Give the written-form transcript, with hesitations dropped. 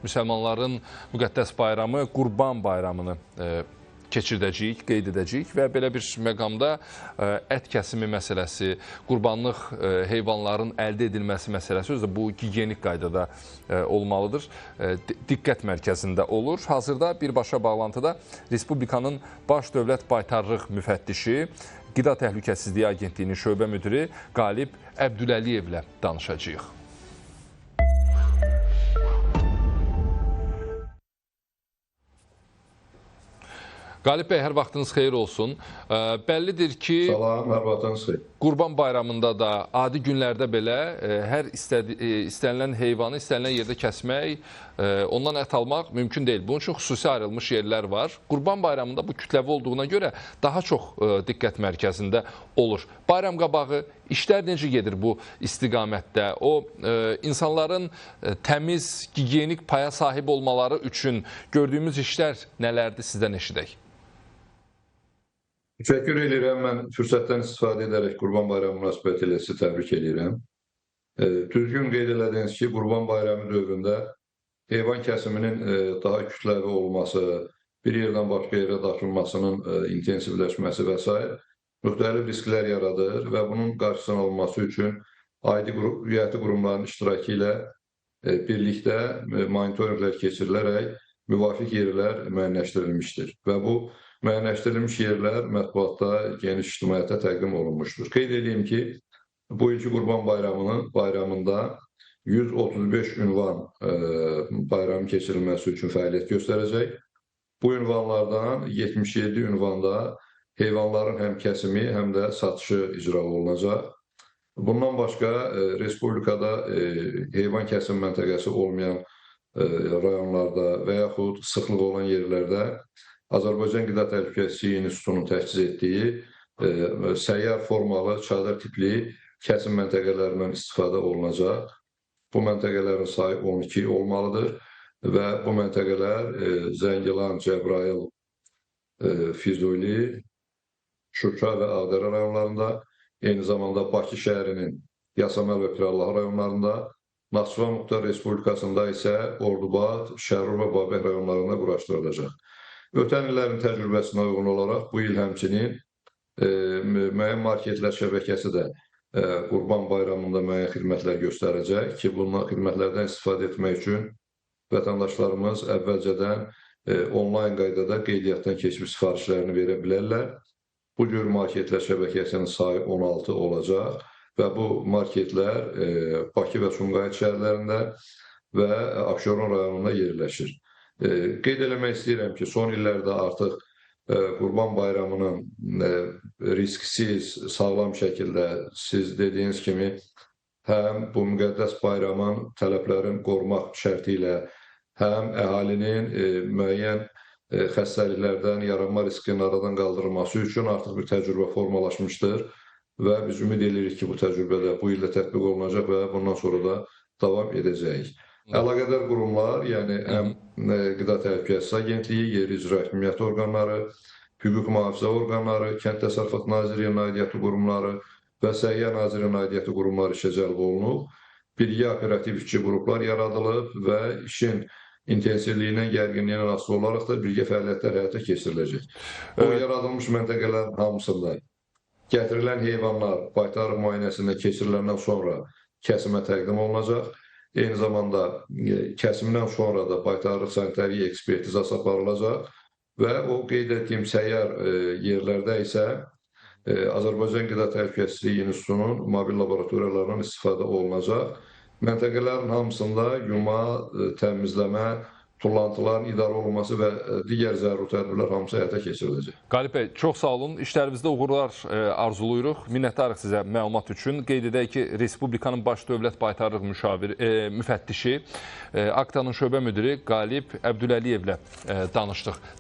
Müsəlmanların müqəddəs bayramı Qurban bayramını keçirdəcəyik, qeyd edəcəyik və belə bir məqamda ət kəsimi məsələsi, qurbanlıq heyvanların əldə edilməsi məsələsi özü də bu gigiyenik qaydada olmalıdır. Diqqət mərkəzində olur. Hazırda birbaşa bağlantıda Respublikanın Baş Dövlət Baytarlıq Müfəttişi, Qida Təhlükəsizliyi Agentliyinin şöbə müdiri Qalib Əbdüləliyevlə danışacağıq. Qalib bəy, hər vaxtınız xeyir olsun. Bəllidir ki, salam, hər vaxtınız xeyir. Qurban bayramında da, adi günlərdə belə hər istənilən heyvanı istənilən yerdə kəsmək, ondan ət almaq mümkün deyil. Bunun üçün xüsusi ayrılmış yerlər var. Qurban bayramında bu kütləvi olduğuna görə daha çox diqqət mərkəzində olur. Bayram qabağı işlər necə gedir bu istiqamətdə? O, insanların təmiz, gigiyenik paya sahib olmaları üçün gördüyümüz işlər nələrdir, sizdən eşidək? Təşəkkür edirəm. Mən fürsətdən istifadə edərək Qurban Bayramı münasibətilə sizi təbrik edirəm. Düzgün qeyd elədiniz ki, Qurban Bayramı dövründə heyvan kəsiminin daha kütləvi olması, bir yerdən başqa yerə daşınmasının intensivləşməsi və s. müxtəlif risklər yaradır və bunun qarşısının alınması üçün aidiyyəti qurumların iştirakı ilə birlikdə monitorinqlər keçirilərək müvafiq yerlər müəyyənləşdirilmişdir və bu müəyyənləşdirilmiş yerlər mətbuatda geniş ictimaiyyətə təqdim olunmuşdur. Qeyd edeyim ki, bu ilki Qurban bayramında 135 ünvan bayramın keçirilməsi üçün fəaliyyət göstərəcək. Bu ünvanlardan 77 ünvanda heyvanların həm kəsimi, həm də satışı icra olunacaq. Bundan başqa Respublikada heyvan kəsim məntəqəsi olmayan rayonlarda və yaxud sıxlıq olan yerlərdə Azərbaycan Qida Təhlükəsizliyi İnstitutunun təchiz etdiyi səyyar formalı, çadır tipli kəsim məntəqələrindən istifadə olunacaq. Bu məntəqələrin sayı 12 olmalıdır və bu məntəqələr Zəngilan, Cəbrayıl, Füzuli, Şuşa və Ağdərə rayonlarında, eyni zamanda Bakı şəhərinin Yasaməl və Pirallahı rayonlarında, Naxçıvan Muxtar Respublikasında isə Ordubad, Şərur və Babək rayonlarında quraşdırılacaq. Ötən illərin təcrübəsinə uyğun olaraq bu il həmçinin müəyyən marketlər şəbəkəsi də Qurban bayramında müəyyən xidmətlər göstərəcək ki, bundan xidmətlərdən istifadə etmək üçün vətəndaşlarımız əvvəlcədən onlayn qaydada qeydiyyatdan keçmiş sifarişlərini verə bilərlər. Bu cür marketlər şəbəkəsinin sayı 16 olacaq və bu marketlər Bakı və Sumqayıt şəhərlərində və Abşeron rayonunda yerləşir. Qeyd eləmək istəyirəm ki, son illərdə artıq Qurban bayramının risksiz, sağlam şəkildə siz dediyiniz kimi həm bu müqəddəs bayramın tələblərini qorumaq şərti ilə, həm əhalinin müəyyən xəstəliklərdən yaranma riskinin aradan qaldırılması üçün artıq bir təcrübə formalaşmışdır və biz ümid edirik ki, bu təcrübə də bu ildə tətbiq olunacaq və bundan sonra da davam edəcəyik. Əlaqədar qurumlar, yəni həm Qida Təhlükəsizliyi Agentliyi, Yerli İcra Hakimiyyəti orqanları, Hüquq Mühafizə orqanları, Kənd Təsərrüfatı Nazirliyinin aidiyyəti qurumları və Səhiyyə Nazirliyinin aidiyyəti qurumları işə cəlb olunub. Birgə operativ işçi qruplar yaradılıb və işin intensivliyindən, gərginliyindən asılı olaraq da birgə fəaliyyətlər həyata keçiriləcək. O yaradılmış məntəqələrin hamısında gətirilən heyvanlar baytarlıq müayinəsindən keçiriləndən sonra kəsimə təqdim olunacaq. Eyni zamanda kəsimdən sonra da baytarlıq sanitariya ekspertizası aparılacaq və o qeyd etdiyim səyyar yerlərdə isə Azərbaycan Qida Təhlükəsizliyi İnstitutunun mobil laboratoriyalarından istifadə olunacaq. Məntəqələrin hamısında yuma, təmizləmə, tullantıların idarə olunması və digər zəruri tədbirlər hamısı həyata keçiriləcək. Qalib bəy, çox sağ olun. İşlərinizdə uğurlar arzuluyuruq. Minnətdarıq sizə məlumat üçün. Qeyd edək ki, Respublikanın Baş Dövlət Baytarlıq Müfəttişi, Aktanın şöbə müdiri Qalib Əbdüləliyevlə danışdıq.